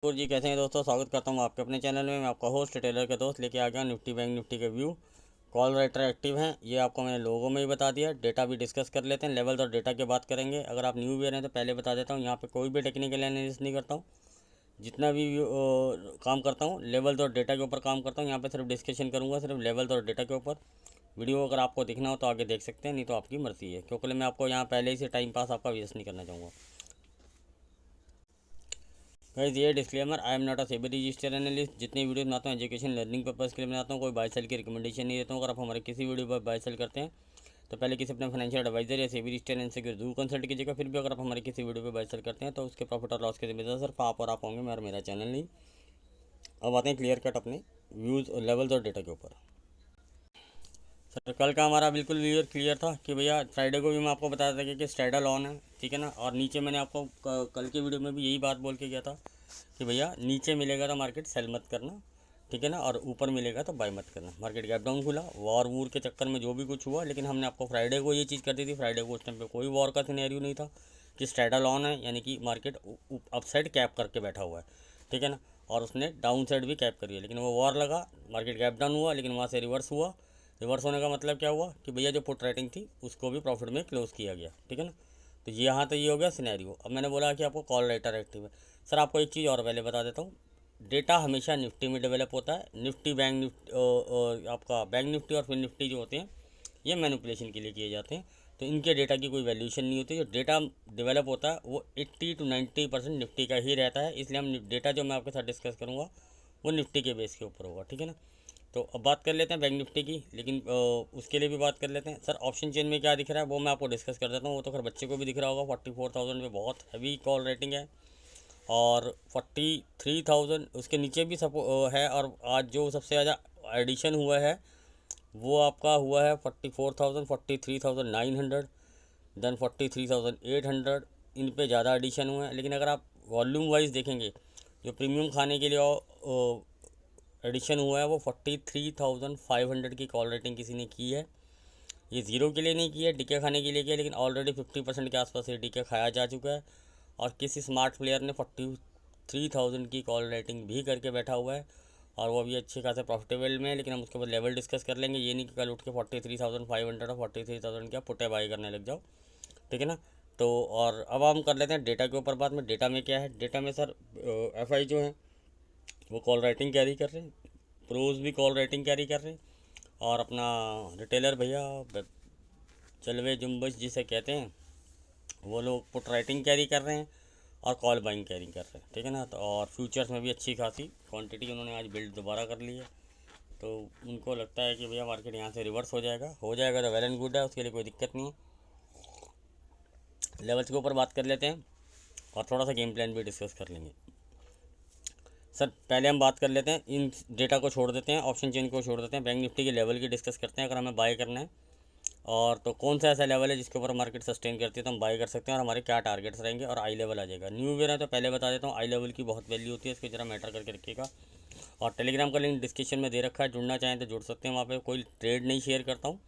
और जी कैसे हैं दोस्तों, स्वागत करता हूं आपके अपने चैनल में। मैं आपका होस्ट टेलर का दोस्त लेके आ गया निफ्टी बैंक निफ्टी के व्यू। कॉल राइटर एक्टिव हैं, ये आपको मैंने लोगों में ही बता दिया। डेटा भी डिस्कस कर लेते हैं, लेवल्स और डेटा की बात करेंगे। अगर आप न्यू व्यूअर हैं तो पहले बता देता हूँ, यहाँ पे कोई भी टेक्निकल एनालिसिस नहीं करता हूँ। जितना भी काम करता हूँ लेवल्स और डेटा के ऊपर काम करता हूँ। यहाँ पे सिर्फ डिस्कशन करूँगा, सिर्फ लेवल्स और डेटा के ऊपर। वीडियो अगर आपको दिखना हो तो आगे देख सकते हैं, नहीं तो आपकी मर्जी है, क्योंकि मैं आपको यहाँ पहले ही से टाइम पास आपका वेस्ट नहीं करना चाहूँगा। गाइस ये disclaimer, I am not a SEBI registered analyst. जितनी वीडियो बनाता हूँ एजुकेशन लर्निंग पर्पज़ के लिए बनाता हूँ, कोई बाय सेल की रिकमेंडेशन नहीं देता हूँ। अगर आप हमारे किसी वीडियो पर बाय सेल करते हैं तो पहले किसी अपने फाइनेंशियल एडवाइजर या सेबी रजिस्टर्ड एनालिस्ट से जरूर कंसल्ट कीजिएगा। फिर भी अगर आप हमारे किसी वीडियो पर बाय सेल करते हैं तो उसके प्रॉफिट और लॉस के जिम्मेदार सिर्फ आप और आप होंगे, मैं और मेरा चैनल नहीं। अब आते हैं क्लियर कट अपने व्यूज़ और लेवल्स और डेटा के ऊपर। सर कल का हमारा बिल्कुल व्यू क्लियर था कि भैया फ्राइडे को भी मैं आपको बताया था कि स्ट्रैडल ऑन है, ठीक है ना। और नीचे मैंने आपको कल के वीडियो में भी यही बात बोल के गया था कि भैया नीचे मिलेगा तो मार्केट सेल मत करना, ठीक है ना, और ऊपर मिलेगा तो बाय मत करना। मार्केट गैप डाउन खुला, वॉर वूर के चक्कर में जो भी कुछ हुआ, लेकिन हमने आपको फ्राइडे को ये चीज़ कर दी थी। फ्राइडे को उस टाइम पे कोई वॉर का सिनेरियो नहीं था कि स्ट्रैडल ऑन है, यानी कि मार्केट अपसाइड कैप करके बैठा हुआ है, ठीक है ना। और उसने डाउन साइड भी कैप करी है, लेकिन वो वॉर लगा, मार्केट गैप डाउन हुआ, लेकिन वहाँ से रिवर्स हुआ। रिवर्स होने का मतलब क्या हुआ कि भैया जो पुट राइटिंग थी उसको भी प्रॉफिट में क्लोज किया गया, ठीक है ना। तो ये यहाँ तो ये हो गया सिनेरियो। अब मैंने बोला कि आपको कॉल राइटर एक्टिव है। सर आपको एक चीज़ और पहले बता देता हूँ, डेटा हमेशा निफ्टी में डेवलप होता है। निफ्टी बैंक निफ्टी आपका बैंक निफ्टी और फिर निफ्टी जो होते हैं ये मैनिपुलेशन के लिए किए जाते हैं, तो इनके डेटा की कोई वैल्यूशन नहीं होती। जो डेटा डेवलप होता है वो 80 to 90% निफ्टी का ही रहता है, इसलिए हम डेटा जो मैं आपके साथ डिस्कस करूँगा वो निफ्टी के बेस के ऊपर होगा, ठीक है ना। तो अब बात कर लेते हैं बैंक निफ्टी की, लेकिन उसके लिए भी बात कर लेते हैं। सर ऑप्शन चेन में क्या दिख रहा है वो मैं आपको डिस्कस कर देता हूँ। वो तो खैर बच्चे को भी दिख रहा होगा, 44,000 पे बहुत हैवी कॉल रेटिंग है, और 43,000 उसके नीचे भी है। और आज जो सबसे ज़्यादा एडिशन हुआ है वो आपका हुआ है 44,000, 43,900, देन 43,800। इन पे ज़्यादा एडिशन हुए हैं। लेकिन अगर आप वॉल्यूम वाइज देखेंगे, जो प्रीमियम खाने के लिए एडिशन हुआ है वो 43,500 की कॉल रेटिंग किसी ने की है। ये ज़ीरो के लिए नहीं की है, डीके खाने के लिए किया, लेकिन ऑलरेडी 50% के आसपास ये डीके खाया जा चुका है। और किसी स्मार्ट प्लेयर ने 43,000 की कॉल रेटिंग भी करके बैठा हुआ है, और वो अभी अच्छे खासे प्रॉफिटेबल में है। लेकिन हम उसके बाद लेवल डिस्कस कर लेंगे। ये नहीं कि कल उठ के 43,500 और 43,000 क्या पुटे बाई करने लग जाओ, ठीक है ना। तो और अब हम कर लेते हैं डेटा के ऊपर बात में। डेटा में क्या है, डेटा में सर एफआई जो है वो कॉल राइटिंग कैरी कर रहे हैं, प्रोज भी कॉल राइटिंग कैरी कर रहे हैं, और अपना रिटेलर भैया चलवे जुम्बश जिसे कहते हैं वो लोग पुट राइटिंग कैरी कर रहे हैं और कॉल बाइंग कैरी कर रहे हैं, ठीक है ना। तो और फ्यूचर्स में भी अच्छी खासी क्वांटिटी उन्होंने आज बिल्ड दोबारा कर ली है। तो उनको लगता है कि भैया मार्केट यहाँ से रिवर्स हो जाएगा तो वेल एंड गुड है, उसके लिए कोई दिक्कत नहीं है। लेवल्स के ऊपर बात कर लेते हैं और थोड़ा सा गेम प्लान भी डिस्कस कर लेंगे। सर पहले हम बात कर लेते हैं, इन डेटा को छोड़ देते हैं, ऑप्शन चेन को छोड़ देते हैं, बैंक निफ्टी के लेवल की डिस्कस करते हैं। अगर हमें बाय करना है और तो कौन सा ऐसा लेवल है जिसके ऊपर मार्केट सस्टेन करती है तो हम बाय कर सकते हैं, और हमारे क्या टारगेट्स रहेंगे, और आई लेवल आ जाएगा। न्यू ईयर है तो पहले बता देता हूँ, आई लेवल की बहुत वैल्यू होती है, इसको जरा मैटर करके रखिएगा। और टेलीग्राम का लिंक डिस्क्रिप्शन में दे रखा है, जुड़ना चाहें तो जुड़ सकते हैं। वहाँ पर कोई ट्रेड नहीं शेयर करता हूँ,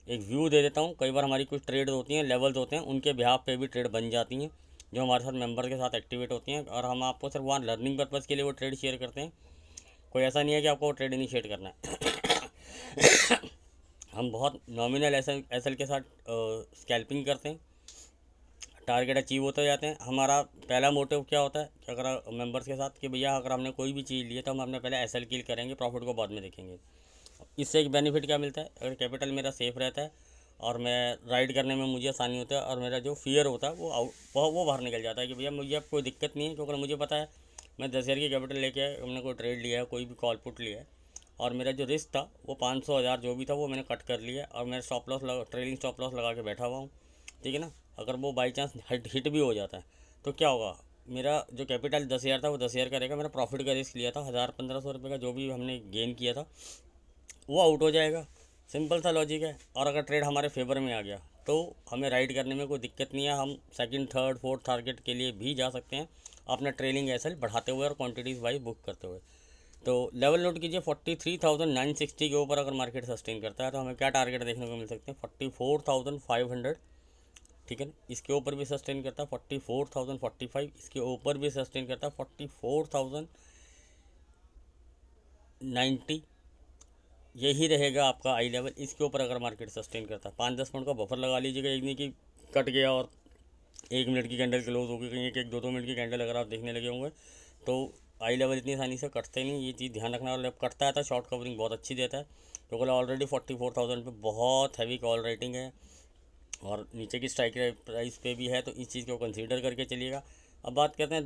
एक व्यू दे देता हूँ। कई बार हमारी कुछ ट्रेड होती हैं, लेवल्स होते हैं, उनके बिहाफ पे भी ट्रेड बन जाती हैं जो हमारे साथ मेंबर के साथ एक्टिवेट होती हैं, और हम आपको सिर्फ वहाँ लर्निंग पर्पज़ के लिए वो ट्रेड शेयर करते हैं। कोई ऐसा नहीं है कि आपको वो ट्रेड इनिशिएट करना है। हम बहुत नॉमिनल एसएल के साथ स्कैल्पिंग करते हैं, टारगेट अचीव होते जाते हैं। हमारा पहला मोटिव क्या होता है कि अगर मेंबर्स के साथ कि भैया अगर हमने कोई भी चीज़ ली है तो हम अपने पहले एसएल किल करेंगे, प्रॉफिट को बाद में देखेंगे। इससे एक बेनिफिट क्या मिलता है, अगर कैपिटल मेरा सेफ रहता है और मैं राइड करने में मुझे आसानी होता है, और मेरा जो फियर होता है वो बाहर निकल जाता है कि भैया मुझे अब कोई दिक्कत नहीं है, क्योंकि मुझे पता है मैं 10,000 की कैपिटल लेके आया, हमने कोई ट्रेड लिया है, कोई भी कॉल पुट लिया है, और मेरा जो रिस्क था वो 500,000 जो भी था वो मैंने कट कर लिया, और मैं stop loss trailing stop loss लगा के बैठा हुआ हूँ, ठीक है ना। अगर वो बाई चांस हिट भी हो जाता है तो क्या होगा, मेरा जो कैपिटल 10,000 था वो 10,000 का रहेगा। मेरा प्रॉफिट का रिस्क लिया था 1,000-1,500 रुपये का, जो भी हमने गेन किया था वो आउट हो जाएगा। सिंपल सा लॉजिक है। और अगर ट्रेड हमारे फेवर में आ गया तो हमें राइड करने में कोई दिक्कत नहीं है, हम सेकंड थर्ड फोर्थ टारगेट के लिए भी जा सकते हैं अपना ट्रेलिंग एसएल बढ़ाते हुए और क्वांटिटीज़ वाइज बुक करते हुए। तो लेवल नोट कीजिए 43,960 के ऊपर अगर मार्केट सस्टेन करता है तो हमें क्या टारगेट देखने को मिल सकते हैं, 44,500 ठीक है ना। इसके ऊपर भी सस्टेन करता है 44,045, इसके ऊपर भी सस्टेन करता है 44,090, यही रहेगा आपका आई लेवल। इसके ऊपर अगर मार्केट सस्टेन करता है 5-10 पॉइंट का बफर लगा लीजिएगा, एक नहीं कि कट गया और 1 मिनट की कैंडल क्लोज हो गई, कहीं एक 2-2 मिनट की कैंडल अगर आप देखने लगे होंगे तो आई लेवल इतनी आसानी से कटते नहीं, ये चीज़ ध्यान रखना। और जब कटता है तो शॉर्ट कवरिंग बहुत अच्छी देता है, क्योंकि ऑलरेडी 44,000 पे बहुत हैवी कॉल रेटिंग है और नीचे की स्ट्राइक प्राइस पे भी है, तो इस चीज़ को कंसीडर करके चलिएगा। अब बात करते हैं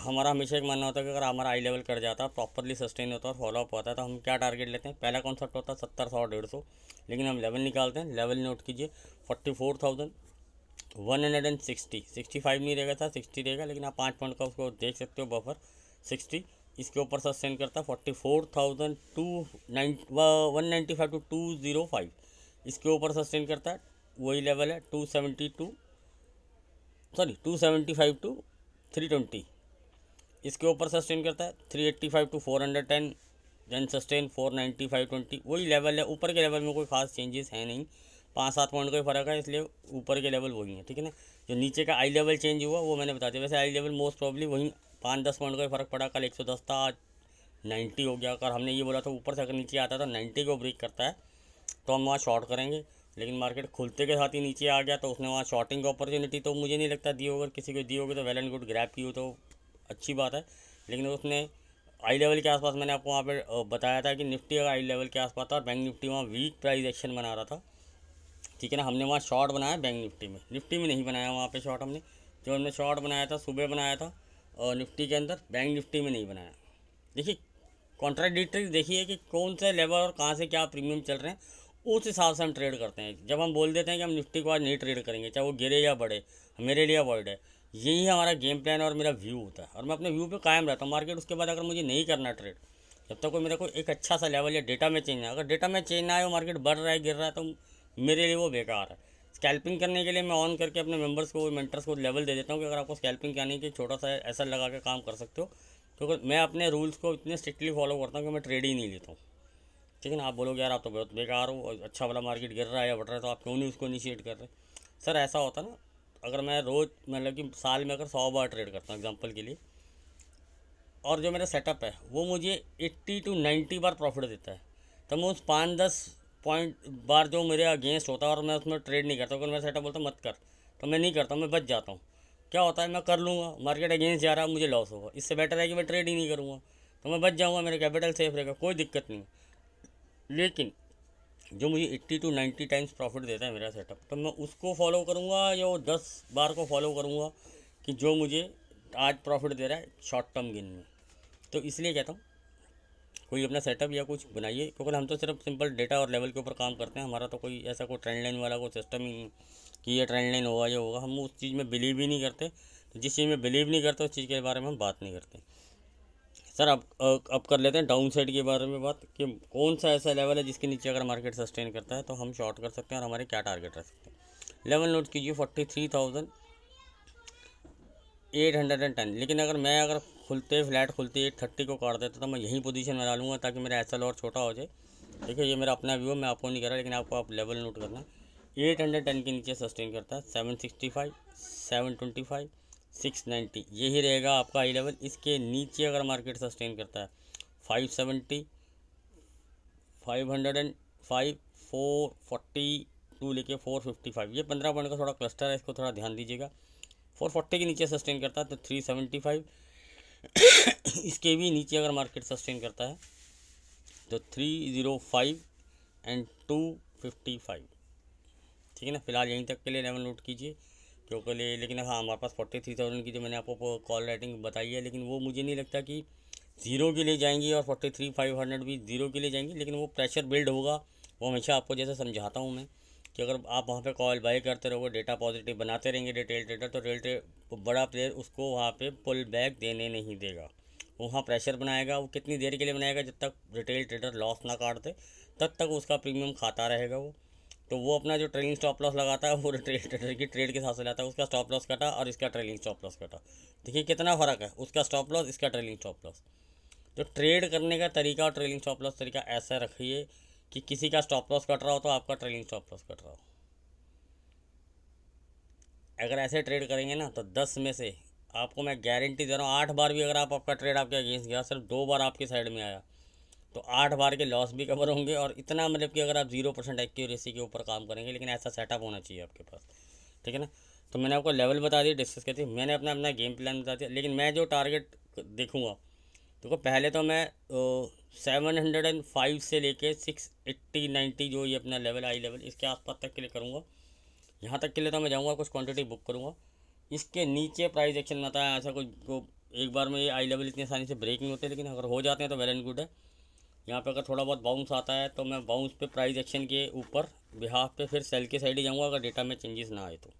हमारा हमेशा एक मानना होता है कि अगर हमारा आई लेवल कर जाता है, प्रॉपरली सस्टेन होता है और फॉलोअप होता है, तो हम क्या टारगेट लेते हैं। पहला कॉन्सेप्ट होता है 70, 100, 150, लेकिन हम लेवल निकालते हैं। लेवल नोट कीजिए 44,160, 65 नहीं रहेगा था, 60 रहेगा, लेकिन आप 5 पॉइंट का उसको देख सकते हो बफर 60। इसके ऊपर सस्टेन करता है 44,195 टू 205, इसके ऊपर सस्टेन करता है, वही लेवल है 275 टू 320, इसके ऊपर सस्टेन करता है 385 टू 410, देन सस्टेन 495-20, वही लेवल है। ऊपर के लेवल में कोई खास चेंजेस है नहीं, 5-7 पॉइंट का ही फ़र्क है, इसलिए ऊपर के लेवल वही है, ठीक है ना। जो नीचे का आई लेवल चेंज हुआ वो मैंने बता दिया। वैसे आई लेवल मोस्ट प्रॉब्ली वहीं 5-10 पॉइंट का ही फ़र्क पड़ा। कल 110 था, आज 90 हो गया। अगर हमने ये बोला था ऊपर से अगर नीचे आता तो 90 को ब्रेक करता है तो हम वहाँ शॉर्ट करेंगे, लेकिन मार्केट खुलते के साथ ही नीचे आ गया तो उसने वहाँ शॉर्टिंग का अपॉर्चुनिटी तो मुझे नहीं लगता दी होगी। किसी को दी होगी तो वेल एंड गुड, ग्रैब की हो तो अच्छी बात है, लेकिन उसने आई लेवल के आसपास, मैंने आपको वहाँ पे बताया था कि निफ्टी अगर आई लेवल के आसपास था और बैंक निफ्टी वहाँ वीक प्राइस एक्शन बना रहा था, ठीक है ना। हमने वहाँ शॉर्ट बनाया बैंक निफ्टी में नहीं बनाया वहाँ पे शॉर्ट। हमने जो हमने शॉर्ट बनाया था सुबह बनाया था और निफ्टी के अंदर, बैंक निफ्टी में नहीं बनाया। देखिए कॉन्ट्राडिक्टरी देखिए कि कौन सा लेवल और कहाँ से क्या प्रीमियम चल रहे हैं, उस हिसाब से हम ट्रेड करते हैं। जब हम बोल देते हैं कि हम निफ्टी को आज नहीं ट्रेड करेंगे, चाहे वो गिरे या बढ़े, मेरे लिए अवॉइड है, यही हमारा गेम प्लान और मेरा व्यू होता है और मैं अपने व्यू पे कायम रहता हूँ। मार्केट उसके बाद अगर मुझे नहीं करना ट्रेड, जब तक कोई मेरा कोई एक अच्छा सा लेवल या डेटा में चेंज है, अगर डेटा में चेंज ना आए, मार्केट बढ़ रहा है गिर रहा है, तो मेरे लिए वो बेकार है। स्कैल्पिंग करने के लिए मैं ऑन करके अपने मेंबर्स को, मेंटर्स को लेवल दे देता हूँ कि अगर आपको स्कैल्पिंग करनी है कि छोटा सा ऐसा लगा के काम कर सकते हो, तो मैं अपने रूल्स को इतने स्ट्रिक्टली फॉलो करता हूँ कि मैं ट्रेड ही नहीं लेता हूँ, ठीक है ना। आप बोलोगे यार आप तो बहुत बेकार हो, और अच्छा वाला मार्केट गिर रहा है या बढ़ रहा है तो आप क्यों नहीं उसको इनिशिएट कर रहे। सर ऐसा होता ना, अगर मैं रोज़ मतलब कि साल में अगर 100 बार ट्रेड करता हूँ एग्जांपल के लिए, और जो मेरा सेटअप है वो मुझे 80 टू 90 बार प्रॉफिट देता है, तो मैं उस 5-10 पॉइंट बार जो मेरे अगेंस्ट होता है और मैं उसमें ट्रेड नहीं करता, क्योंकि मेरा सेटअप बोलता मत कर, तो मैं नहीं करता, मैं बच जाता हूँ। क्या होता है, मैं कर लूँगा, मार्केट अगेंस्ट जा रहा है, मुझे लॉस होगा, इससे बेटर है कि मैं ट्रेड ही नहीं करूँगा, तो मैं बच जाऊँगा, मेरा कैपिटल सेफ रहेगा, कोई दिक्कत नहीं। लेकिन जो मुझे 80 टू 90 टाइम्स प्रॉफिट देता है मेरा सेटअप, तो मैं उसको फॉलो करूँगा या वो 10 बार को फॉलो करूँगा कि जो मुझे आज प्रॉफिट दे रहा है शॉर्ट टर्म गेन में। तो इसलिए कहता हूँ कोई अपना सेटअप या कुछ बनाइए, क्योंकि हम तो सिर्फ सिंपल डेटा और लेवल के ऊपर काम करते हैं। हमारा तो कोई ऐसा कोई ट्रेंड लाइन वाला कोई सिस्टम ही नहीं कि ये ट्रेंड लाइन होगा ये होगा, हम उस चीज़ में बिलीव ही नहीं करते। तो जिस चीज़ में बिलीव नहीं करते उस चीज़ के बारे में हम बात नहीं करते। सर अब कर लेते हैं डाउन साइड के बारे में बात, कि कौन सा ऐसा लेवल है जिसके नीचे अगर मार्केट सस्टेन करता है तो हम शॉर्ट कर सकते हैं और हमारे क्या टारगेट रख सकते हैं। लेवल नोट कीजिए 43,810। लेकिन अगर खुलते फ्लैट खुलते 830 को काट देता तो मैं यही पोजीशन बना लूँगा ताकि मेरा एसएल और छोटा हो जाए। देखिए ये मेरा अपना व्यू है, मैं आपको नहीं कह रहा, लेकिन आपको आप लेवल नोट करना है। 810 के नीचे सस्टेन करता है 765, 725, 690, यही रहेगा आपका हाई लेवल। इसके नीचे अगर मार्केट सस्टेन करता है 570, 505, 442 लेके 455, ये 15 पॉइंट का थोड़ा क्लस्टर है, इसको थोड़ा ध्यान दीजिएगा। 440 के नीचे सस्टेन करता है तो 375, इसके भी नीचे अगर मार्केट सस्टेन करता है तो 305 एंड 255, ठीक है ना। फिलहाल यहीं तक के लिए लेवल नोट कीजिए क्योंकि लेकिन हाँ हमारे पास 43,000 की जो मैंने आपको कॉल राइटिंग बताई है, लेकिन वो मुझे नहीं लगता कि ज़ीरो के लिए जाएंगी और 43,500 भी ज़ीरो के लिए जाएंगी, लेकिन वो प्रेशर बिल्ड होगा। वो हमेशा आपको जैसे समझाता हूँ मैं कि अगर आप वहाँ पे कॉल बाय करते रहोगे, डेटा पॉजिटिव बनाते रहेंगे रिटेल ट्रेडर, तो रिटेल बड़ा प्लेयर उसको वहाँ पे पुल बैक देने नहीं देगा, वहाँ प्रेशर बनाएगा। वो कितनी देर के लिए बनाएगा, जब तक रिटेल ट्रेडर लॉस ना काट दे तब तक उसका प्रीमियम खाता रहेगा वो। तो वो अपना जो ट्रेलिंग स्टॉप लॉस लगाता है वो रिटेल ट्रेडर की ट्रेड के साथ से लाता है, उसका स्टॉप लॉस कटा और इसका ट्रेलिंग स्टॉप लॉस कटा। देखिए कितना फ़र्क है, उसका स्टॉप लॉस इसका ट्रेलिंग स्टॉप लॉस। जो ट्रेड करने का तरीका और ट्रेलिंग स्टॉप लॉस तरीका ऐसा रखिए कि किसी का स्टॉप लॉस कट रहा हो तो आपका ट्रेलिंग स्टॉप लॉस कट रहा हो। अगर ऐसे ट्रेड करेंगे ना तो 10 में से आपको मैं गारंटी दे रहा हूँ 8 बार भी अगर आपका ट्रेड आपके अगेंस्ट गया, सिर्फ 2 बार आपकी साइड में आया, तो 8 बार के लॉस भी कवर होंगे। और इतना मतलब कि अगर आप 0% एक्यूरेसी के ऊपर काम करेंगे, लेकिन ऐसा सेटअप होना चाहिए आपके पास, ठीक है ना। तो मैंने आपको लेवल बता दिया, डिस्कस करती, मैंने अपना अपना गेम प्लान बता दिया। लेकिन मैं जो टारगेट देखूँगा, देखो पहले तो मैं 705 से लेके 680-90 जो ये अपना लेवल आई लेवल इसके आसपास तक के लिए करूँगा। यहाँ तक के लिए तो मैं जाऊँगा, कुछ क्वांटिटी बुक करूँगा। इसके नीचे प्राइस एक्शन में आता है, ऐसा कुछ को एक बार में ये आई लेवल इतनी आसानी से ब्रेक नहीं होते, लेकिन अगर हो जाते हैं तो वेल एंड गुड है। यहाँ पे अगर थोड़ा बहुत बाउंस आता है तो मैं बाउंस पे प्राइस एक्शन के ऊपर बिहाफ पे फिर सेल के साइड ही जाऊँगा अगर डेटा में चेंजेस ना आए तो।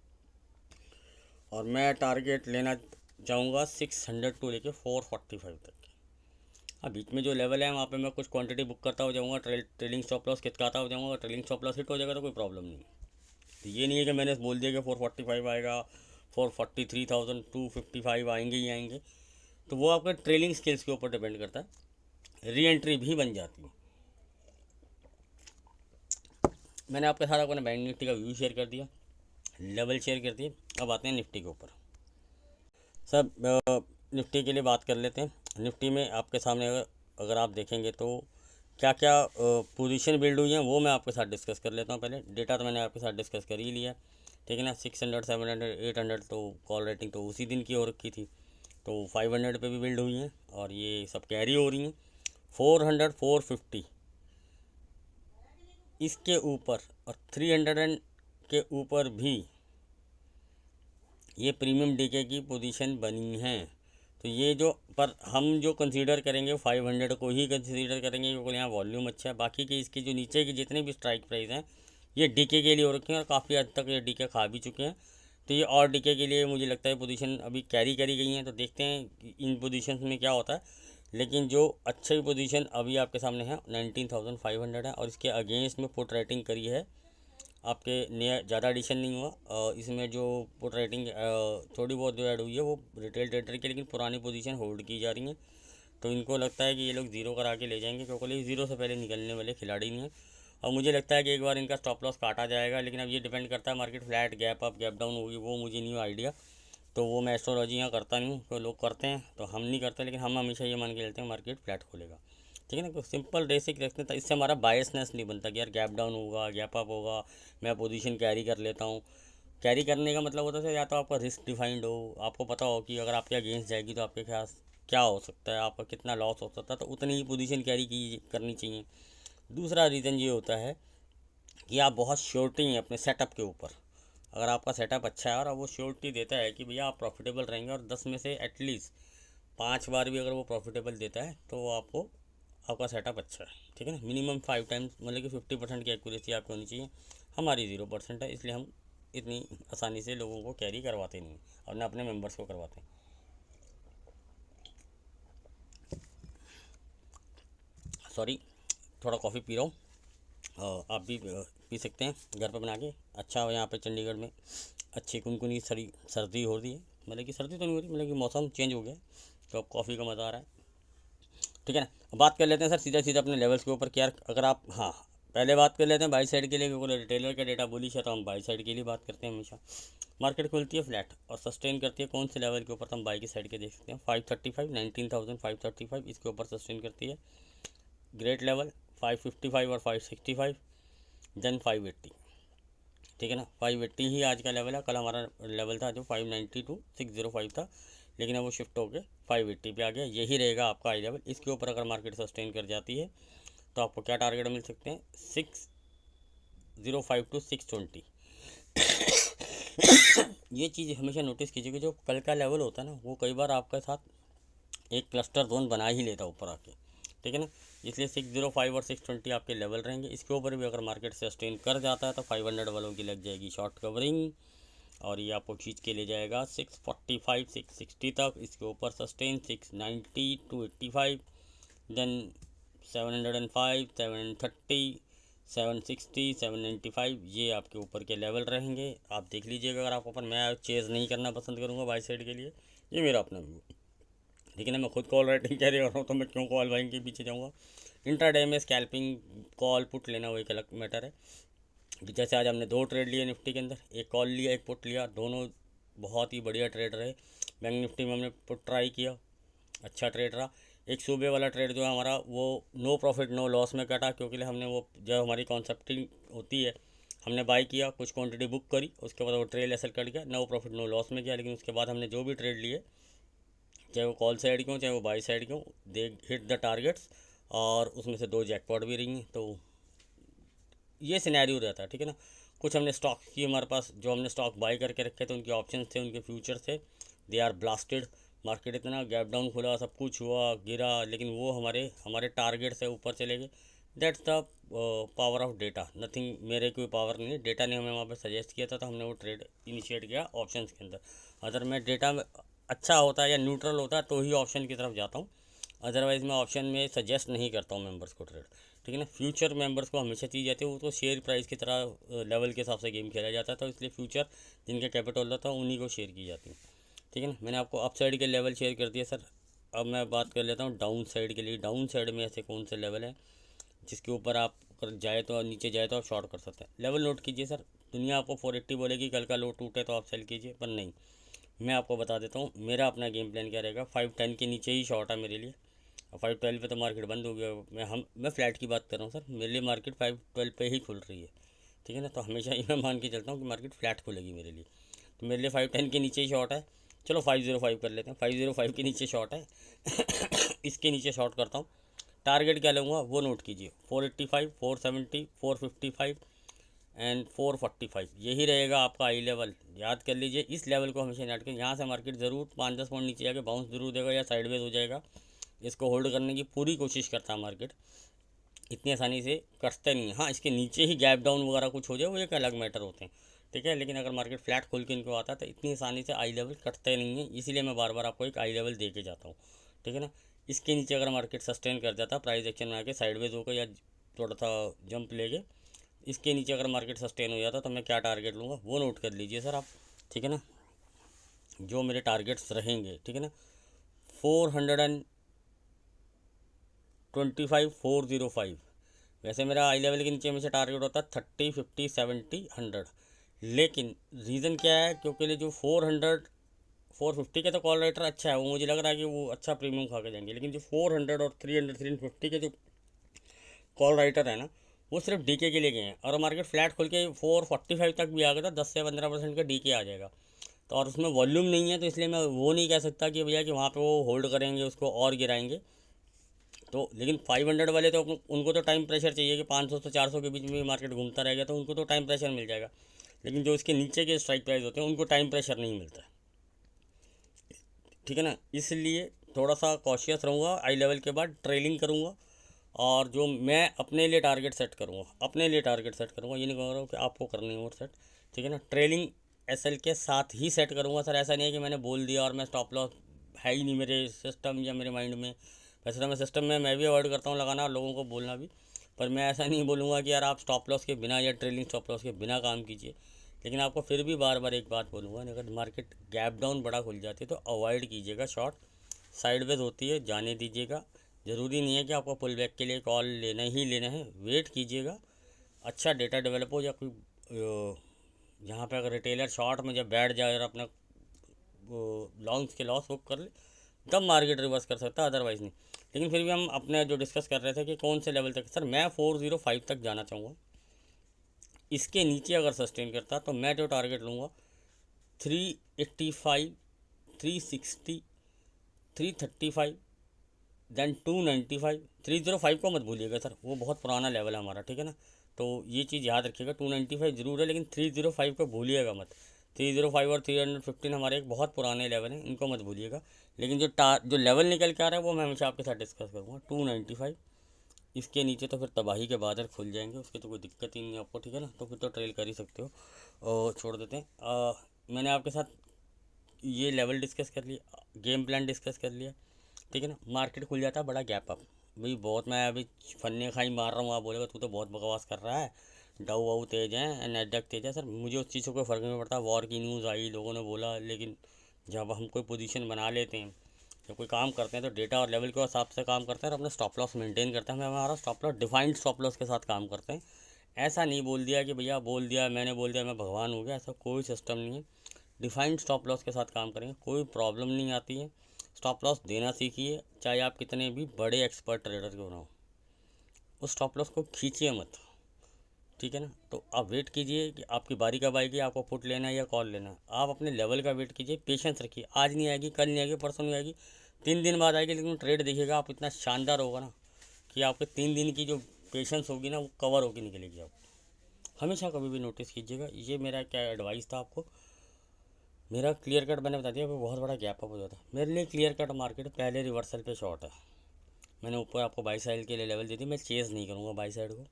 और मैं टारगेट लेना चाहूँगा 600 टू लेके 445 तक। हाँ, बीच में जो लेवल है वहाँ पे मैं कुछ क्वांटिटी बुक करता हो जाऊँगा, ट्रेलिंग स्टॉप लॉस खिसकाता हो जाऊँगा। ट्रेलिंग स्टॉप लॉस हिट हो जाएगा तो कोई प्रॉब्लम नहीं। तो ये नहीं है कि मैंने बोल दिया कि 445 आएगा, 443,255 आएंगे ही आएंगे। तो वो आपका ट्रेलिंग स्किल्स के ऊपर डिपेंड करता है, री एंट्री भी बन जाती है। मैंने आपके साथ अपने बैंक निफ्टी का व्यू शेयर कर दिया, लेवल शेयर कर दिए। अब आते हैं निफ्टी के ऊपर। सब निफ्टी के लिए बात कर लेते हैं। निफ्टी में आपके सामने अगर आप देखेंगे तो क्या क्या पोजीशन बिल्ड हुई हैं वो मैं आपके साथ डिस्कस कर लेता हूँ। पहले डेटा तो मैंने आपके साथ डिस्कस कर ही लिया, ठीक है ना। 600, 700, 800 तो कॉल रेटिंग तो उसी दिन की हो रखी थी, तो 500 पे भी बिल्ड हुई हैं और ये सब कैरी हो रही हैं। 400, 450 इसके ऊपर और 300 के ऊपर भी ये प्रीमियम डीके की पोजीशन बनी है। तो ये जो पर हम जो कंसीडर करेंगे 500 को ही कंसीडर करेंगे क्योंकि यहाँ वॉल्यूम अच्छा है। बाकी के इसकी जो नीचे की जितने भी स्ट्राइक प्राइस हैं ये डीके के लिए हो रखे हैं और काफ़ी हद तक ये डीके खा भी चुके हैं। तो ये और डीके के लिए मुझे लगता है पोजीशन अभी कैरी करी गई हैं। तो देखते हैं इन पोजीशन में क्या होता है। लेकिन जो अच्छी पोजीशन अभी आपके सामने है 19,500 है और इसके अगेंस्ट में पुट राइटिंग करी है आपके नया ज़्यादा एडिशन नहीं हुआ। इसमें जो पुट राइटिंग थोड़ी बहुत जो ऐड हुई है वो रिटेल ट्रेडर की, लेकिन पुरानी पोजीशन होल्ड की जा रही हैं। तो इनको लगता है कि ये लोग ज़ीरो करा के ले जाएंगे क्योंकि ज़ीरो से पहले निकलने वाले खिलाड़ी नहीं हैं। और मुझे लगता है कि एक बार इनका स्टॉप लॉस काटा जाएगा, लेकिन अब ये डिपेंड करता है market flat gap up gap down होगी, वो मुझे नहीं आइडिया। तो वो मैं एस्ट्रोलॉजी यहाँ करता नहीं हूँ, तो लोग करते हैं तो हम नहीं करते, लेकिन हम हमेशा ये मान के चलते हैं मार्केट फ्लैट खोलेगा, ठीक है ना। तो सिंपल बेसिक रखते हैं, तो इससे हमारा बायसनेस नहीं बनता कि यार गैप डाउन होगा गैप अप होगा मैं पोजीशन कैरी कर लेता हूँ। कैरी करने का मतलब होता है या तो आपका रिस्क डिफाइंड हो, आपको पता हो कि अगर आपके अगेंस्ट जाएगी तो आपके ख्याल क्या हो सकता है, आपका कितना लॉस हो सकता है, तो उतनी ही पोजीशन कैरी की करनी चाहिए। दूसरा रीज़न ये होता है कि आप बहुत श्योरिटी हैं अपने सेटअप के ऊपर। अगर आपका सेटअप अच्छा है और वो श्योरिटी देता है कि भैया आप प्रॉफिटेबल रहेंगे और 10 में से एटलीस्ट 5 बार भी अगर वो प्रॉफिटेबल देता है तो आपको आपका सेटअप अच्छा है, ठीक है ना। मिनिमम 5 टाइम्स मतलब कि 50% की एक्यूरेसी आपकी होनी चाहिए। हमारी 0% है, इसलिए हम इतनी आसानी से लोगों को कैरी करवाते नहीं और ना अपने मेंबर्स को करवाते हैं। सॉरी, थोड़ा कॉफ़ी पी रहा हूँ, आप भी पी सकते हैं घर पर बना के। अच्छा यहाँ पे चंडीगढ़ में अच्छी कुनकुनी सर्दी हो रही है, मतलब कि सर्दी तो नहीं हो रही, मतलब कि मौसम चेंज हो गया तो अब कॉफ़ी का मज़ा आ रहा है, ठीक है ना। अब बात कर लेते हैं सर सीधा सीधा अपने लेवल्स के ऊपर कि यार अगर आप, हाँ पहले बात कर लेते हैं बाई साइड के लिए, क्योंकि रिटेलर का डेटा बुलिश है तो हम बाई साइड के लिए बात करते हैं हमेशा। मार्केट खुलती है फ्लैट और सस्टेन करती है कौन से लेवल के ऊपर, तो हम बाई की साइड के देख सकते हैं 535, 19,535 इसके ऊपर सस्टेन करती है। ग्रेट लेवल 555 और 565, देन 580, ठीक है ना। 580 ही आज का लेवल है, कल हमारा लेवल था जो 590 टू 605 था, लेकिन अब वो शिफ्ट होकर 580 पे आ गया। यही रहेगा आपका हाई लेवल। इसके ऊपर अगर मार्केट सस्टेन कर जाती है तो आपको क्या टारगेट मिल सकते हैं 605 टू 620। ये चीज़ हमेशा नोटिस कीजिए कि जो कल का लेवल होता है ना वो कई बार आपके साथ एक क्लस्टर जोन बना ही लेता ऊपर आके, ठीक है ना। इसलिए 605 और 620 आपके लेवल रहेंगे। इसके ऊपर भी अगर मार्केट सस्टेन कर जाता है तो 500 वालों की लग जाएगी शॉर्ट कवरिंग और ये आपको खींच के ले जाएगा 645 660 तक। इसके ऊपर सस्टेन 690 टू 85, देन 705 730 760 795 ये आपके ऊपर के लेवल रहेंगे। आप देख लीजिएगा अगर आप ऊपर, मैं चेज़ नहीं करना पसंद करूँगा बाई साइड के लिए, ये मेरा अपना व्यू, लेकिन मैं खुद कॉल राइटिंग कैरी कर रहा हूँ तो मैं क्यों कॉल बाइंग के पीछे जाऊँगा। इंट्राडे में स्कैल्पिंग कॉल पुट लेना वो एक अलग मैटर है। जैसे आज हमने 2 ट्रेड लिए निफ्टी के अंदर, एक कॉल लिया एक पुट लिया, दोनों बहुत ही बढ़िया ट्रेड रहे। बैंक निफ्टी में हमने पुट ट्राई किया, अच्छा ट्रेड रहा। एक सुबह वाला ट्रेड जो है हमारा वो नो प्रॉफिट नो लॉस में कटा, क्योंकि हमने वो जब हमारी कॉन्सेप्टिंग होती है हमने बाई किया, कुछ क्वांटिटी बुक करी, उसके बाद वो ट्रेल ऐसे कट गया, नो प्रॉफिट नो लॉस में किया। लेकिन उसके बाद हमने जो भी ट्रेड लिए, चाहे वो कॉल साइड के हों चाहे वो बाई साइड के हों, दे हिट द टारगेट्स, और उसमें से 2 जैकपॉट भी रही हैं। तो ये सिनेरियो रहता है, ठीक है ना। कुछ हमने स्टॉक की, हमारे पास जो हमने स्टॉक बाई करके रखे थे उनके ऑप्शंस थे, उनके फ्यूचर थे, दे आर ब्लास्टेड। मार्केट इतना गैप डाउन खुला, सब कुछ हुआ, गिरा, लेकिन वो हमारे टारगेट से ऊपर चले गए। That's the power of data, nothing, मेरे कोई पावर नहीं है, डेटा ने हमें वहाँ पे सजेस्ट किया था तो हमने वो ट्रेड इनिशिएट किया ऑप्शंस के अंदर। अगर मैं डेटा अच्छा होता है या न्यूट्रल होता है तो ही ऑप्शन की तरफ जाता हूँ, अदरवाइज़ मैं ऑप्शन में सजेस्ट नहीं करता हूँ मेंबर्स को ट्रेड, ठीक है ना। फ्यूचर मेंबर्स को हमेशा चीज़ जाती है, वो तो शेयर प्राइस की तरह लेवल के हिसाब से गेम खेला जाता है, तो इसलिए फ्यूचर जिनके कैपिटल होता है उन्हीं को शेयर की जाती है, ठीक है ना। मैंने आपको अप साइड के लेवल शेयर कर दिए सर। अब मैं बात कर लेता हूँ डाउन साइड के लिए। डाउन साइड में ऐसे कौन से लेवल हैं जिसके ऊपर आप अगर जाए तो नीचे जाए तो आप शॉर्ट कर सकते हैं। लेवल नोट कीजिए सर। दुनिया आपको 480 बोलेगी कल का लो टूटे तो आप सेल कीजिए, पर नहीं, मैं आपको बता देता हूँ मेरा अपना गेम प्लान क्या रहेगा। 510 के नीचे ही शॉर्ट है मेरे लिए। 512 पे तो मार्केट बंद हो गया। मैं फ्लैट की बात कर रहा हूँ सर, मेरे लिए मार्केट 512 पे ही खुल रही है, ठीक है ना। तो हमेशा ही मैं मान के चलता हूँ कि मार्केट फ्लैट खुलेगी मेरे लिए, तो मेरे लिए 510 के नीचे ही शॉर्ट है। चलो 505 कर लेते हैं, 505 के नीचे शॉर्ट है। इसके नीचे शॉर्ट करता हूँ। टारगेट क्या लूँगा वो नोट कीजिए, 485, 470, 455 एंड 445, यही रहेगा आपका आई लेवल। याद कर लीजिए, इस लेवल को हमेशा याद करें। यहाँ से मार्केट ज़रूर 5-10 पॉइंट नीचे जाके बाउंस जरूर देगा या साइडवेज हो जाएगा। इसको होल्ड करने की पूरी कोशिश करता है मार्केट, इतनी आसानी से करते नहीं है। हाँ, इसके नीचे ही गैप डाउन वगैरह कुछ हो जाए वो एक अलग मैटर होते हैं, ठीक है। लेकिन अगर मार्केट फ्लैट खोल के इनको आता है तो इतनी आसानी से आई लेवल कटते नहीं है, इसीलिए मैं बार बार आपको एक आई लेवल दे के जाता हूँ, ठीक है ना। इसके नीचे अगर मार्केट सस्टेन कर जाता, प्राइस एक्शन में आके साइडवेज होकर या थोड़ा सा जंप लेके इसके नीचे अगर मार्केट सस्टेन हो जाता तो मैं क्या टारगेट लूँगा वो नोट कर लीजिए सर आप, ठीक है ना। जो मेरे टारगेट्स रहेंगे, ठीक है ना, 425, 405। वैसे मेरा आई लेवल के नीचे में से टारगेट होता है 30, 50, 70, 100। लेकिन रीज़न क्या है, क्योंकि जो 400, 450 का तो कॉल राइटर अच्छा है, वो मुझे लग रहा है कि वो अच्छा प्रीमियम खा के जाएंगे। लेकिन जो 400 और 300, 350 के जो कॉल राइटर है ना, वो सिर्फ डीके के लिए गए हैं। और मार्केट फ्लैट खोल के 445 तक भी आ गया था, 10 से 15% का डीके आ जाएगा। तो और उसमें वॉल्यूम नहीं है, तो इसलिए मैं वो नहीं कह सकता कि भैया कि वहाँ पे वो होल्ड करेंगे उसको और गिराएंगे। तो लेकिन 500 वाले तो उनको तो टाइम प्रेशर चाहिए कि 500 से 400 के बीच में भी मार्केट घूमता रहेगा, तो उनको तो टाइम प्रेशर मिल जाएगा। लेकिन जो इसके नीचे के स्ट्राइक प्राइस होते हैं उनको टाइम प्रेशर नहीं मिलता, ठीक है ना। इसलिए थोड़ा सा कॉशियस रहूँगा, आई लेवल के बाद ट्रेलिंग करूँगा। और जो मैं अपने लिए टारगेट सेट करूँगा, अपने लिए टारगेट सेट करूँगा, ये नहीं कह रहा हूँ कि आपको करनी हो सेट, ठीक है ना। ट्रेलिंग एसएल के साथ ही सेट करूँगा सर। ऐसा नहीं है कि मैंने बोल दिया और मैं स्टॉप लॉस है ही नहीं मेरे सिस्टम या मेरे माइंड में। वैसे तो मैं सिस्टम में मैं भी अवॉइड करता हूँ लगाना और लोगों को बोलना भी, पर मैं ऐसा नहीं बोलूँगा कि यार आप स्टॉप लॉस के बिना या ट्रेलिंग स्टॉप लॉस के बिना काम कीजिए। लेकिन आपको फिर भी बार बार एक बात बोलूँगा, अगर मार्केट गैप डाउन बड़ा खुल जाती है तो अवॉइड कीजिएगा शॉर्ट। साइडवेज होती है जाने दीजिएगा, ज़रूरी नहीं है कि आपको पुल बैक के लिए कॉल लेना ही लेना है, वेट कीजिएगा। अच्छा डेटा डेवलप हो या कोई यहाँ पे अगर रिटेलर शॉर्ट में जब बैठ जाए और अपना लॉन्ग्स के लॉस बुक कर ले तब मार्केट रिवर्स कर सकता है, अदरवाइज़ नहीं। लेकिन फिर भी हम अपने जो डिस्कस कर रहे थे कि कौन से लेवल तक, सर मैं 405 तक जाना चाहूँगा। इसके नीचे अगर सस्टेन करता तो मैं जो टारगेट लूँगा 385, 360, 335, देन 295। 305 को मत भूलिएगा सर, वो बहुत पुराना लेवल है हमारा, ठीक है ना। तो ये चीज़ याद रखिएगा, 295 ज़रूर है लेकिन 305 को भूलिएगा मत। 305 और 315 हमारे एक बहुत पुराने लेवल हैं, इनको मत भूलिएगा। लेकिन जो लेवल निकल के आ रहा है वो मैं हमेशा आपके साथ डिस्कस करूँगा। 295 इसके नीचे तो फिर तबाही के बादल खुल जाएंगे, उसकी तो कोई दिक्कत ही नहीं है आपको, ठीक है ना। तो फिर तो ट्रेल कर ही सकते हो और छोड़ देते हैं। मैंने आपके साथ ये लेवल डिस्कस कर लिया, गेम प्लान डिस्कस कर लिया, ठीक है ना। मार्केट खुल जाता है बड़ा गैप अप, भाई बहुत मैं अभी फन्ने खाई मार रहा हूँ, आप बोलेगा तू तो बहुत बकवास कर रहा है, डाउ वाउ तेज है, नैसडैक तेज है। सर मुझे उस चीज़ से कोई फ़र्क नहीं पड़ता। वॉर की न्यूज़ आई, लोगों ने बोला, लेकिन जब हम कोई पोजीशन बना लेते हैं, जब कोई काम करते हैं तो डेटा और लेवल के हिसाब से काम करते हैं और अपना स्टॉप लॉस मेंटेन करते हैं। हमारा stop loss defined stop loss के साथ काम करते हैं। ऐसा नहीं बोल दिया कि भैया बोल दिया मैंने बोल दिया मैं भगवान हो गया, ऐसा कोई सिस्टम नहीं है। डिफाइंड स्टॉप लॉस के साथ काम करेंगे, कोई प्रॉब्लम नहीं आती है। स्टॉप लॉस देना सीखिए, चाहे आप कितने भी बड़े एक्सपर्ट ट्रेडर क्यों ना हो। उस स्टॉप लॉस को खींचिए मत, ठीक है ना। तो आप वेट कीजिए कि आपकी बारी कब आएगी, आपको पुट लेना है या कॉल लेना है। आप अपने लेवल का वेट कीजिए, पेशेंस रखिए। आज नहीं आएगी, कल नहीं आएगी, परसों नहीं आएगी, 3 दिन बाद आएगी, लेकिन ट्रेड देखिएगा आप इतना शानदार होगा ना कि आपके 3 दिन की जो पेशेंस होगी ना वो कवर होगी निकलेगी। आप हमेशा कभी भी नोटिस कीजिएगा। ये मेरा क्या एडवाइस था आपको। मेरा क्लियर कट मैंने बता दिया, बहुत बड़ा गैप अप हो जाता है मेरे लिए। क्लियर कट मार्केट पहले रिवर्सल पे शॉर्ट है, मैंने ऊपर आपको बाई साइड के लिए लेवल दे दी, मैं चेज़ नहीं करूँगा बाई साइड को।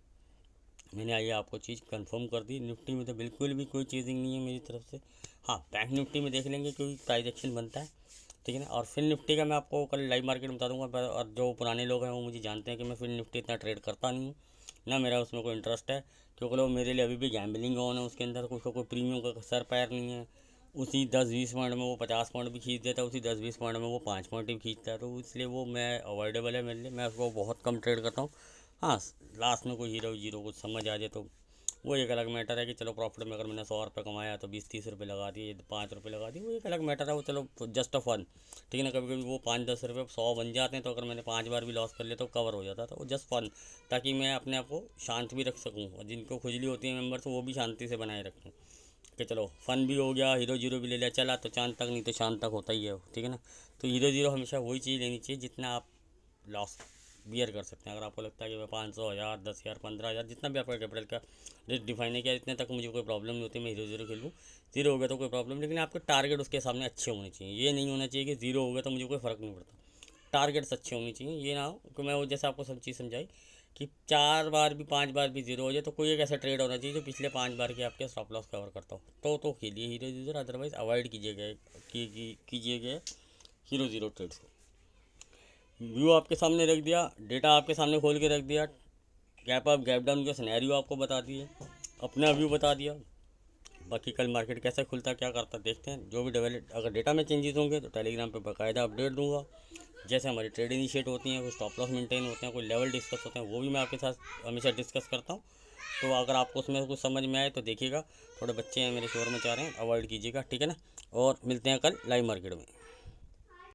मैंने आइए आपको चीज़ कंफर्म कर दी। निफ्टी में तो बिल्कुल भी कोई चीज़िंग नहीं है मेरी तरफ से। हाँ, बैंक निफ्टी में देख लेंगे क्योंकि प्राइस एक्शन बनता है, ठीक है ना। और फिर निफ्टी का मैं आपको कल लाइव मार्केट में बता दूंगा। और जो पुराने लोग हैं वो मुझे जानते हैं कि मैं फिर निफ्टी इतना ट्रेड करता नहीं हूँ, ना मेरा उसमें कोई इंटरेस्ट है, क्योंकि लोग मेरे लिए अभी भी गैम्बलिंग ऑन है। उसके अंदर कुछ कोई प्रीमियम का सर पैर नहीं है। उसी 10-20 पॉइंट में वो 50 पॉइंट भी खींच देता है, उसी 10-20 पॉइंट में वो 5 पॉइंट भी खींचता है, तो इसलिए वो मैं अवॉइडेबल है मेरे लिए। मैं उसको बहुत कम ट्रेड करता हूँ। हाँ, लास्ट में कोई हीरो जीरो कुछ समझ आ जाए तो वो एक अलग मैटर है कि चलो प्रॉफिट में अगर मैंने 100 रुपये कमाया तो 20-30 रुपये लगा दिए, 5 रुपये लगा दिए, वो एक अलग मैटर है। वो चलो जस्ट अ फन, ठीक है ना। कभी कभी वो 5-10 रुपये 100 बन जाते हैं, तो अगर मैंने 5 बार भी लॉस कर लिया तो कवर हो जाता है। तो वो जस्ट फन, ताकि मैं अपने आप को शांत भी रख सकूँ, और जिनको खुजली होती है मेम्बर, तो वो भी शांति से बनाए रखें कि चलो फन भी हो गया, हीरो जीरो भी ले लिया, चला तो चांद तक, नहीं तो शाम तक होता ही है, ठीक है ना। तो हीरो जीरो हमेशा वही चीज़ लेनी चाहिए जितना आप लॉस बियर कर सकते हैं। अगर आपको लगता है कि मैं 500, 1000, 10,000, 15,000, जितना भी आपका कैपिटल का रेट डिफाइन है किया, इतने तक मुझे कोई प्रॉब्लम नहीं होती, मैं हीरो जीरो खेलूँ। जीरो हो गया तो कोई प्रॉब्लम, लेकिन आपके टारगेट उसके सामने अच्छे होने चाहिए। ये नहीं होना चाहिए कि जीरो हो गया तो मुझे कोई फ़र्क नहीं पड़ता। टारगेट्स अच्छे होने चाहिए। ये ना हो कि मैं वो जैसे आपको सब चीज़ समझाई कि 4 बार भी 5 बार भी जीरो हो जाए, तो कोई एक ऐसा ट्रेड होना चाहिए जो पिछले 5 बार के आपके स्टॉप लॉस कवर करता हो, तो खेलिए हीरो जीरो। अदरवाइज अवॉइड कीजिएगा हीरो जीरो ट्रेड्स को। व्यू आपके सामने रख दिया, डेटा आपके सामने खोल के रख दिया, गैप अप गैप डाउन का सिनेरियो आपको बता दिए, अपना व्यू बता दिया। बाकी कल मार्केट कैसा खुलता क्या करता देखते हैं। जो भी डेवलप अगर डेटा में चेंजेस होंगे तो टेलीग्राम पे बाकायदा अपडेट दूंगा। जैसे हमारी ट्रेड इनिशिएट होती हैं, कुछ स्टॉप लॉस मेंटेन होते हैं, कोई लेवल डिस्कस होते हैं, वो भी मैं आपके साथ हमेशा डिस्कस करता हूँ। तो अगर आपको उसमें कुछ समझ में आए तो देखिएगा। थोड़े बच्चे हैं मेरे शोर में चाह रहे हैं, अवॉइड कीजिएगा, ठीक है ना। और मिलते हैं कल लाइव मार्केट में।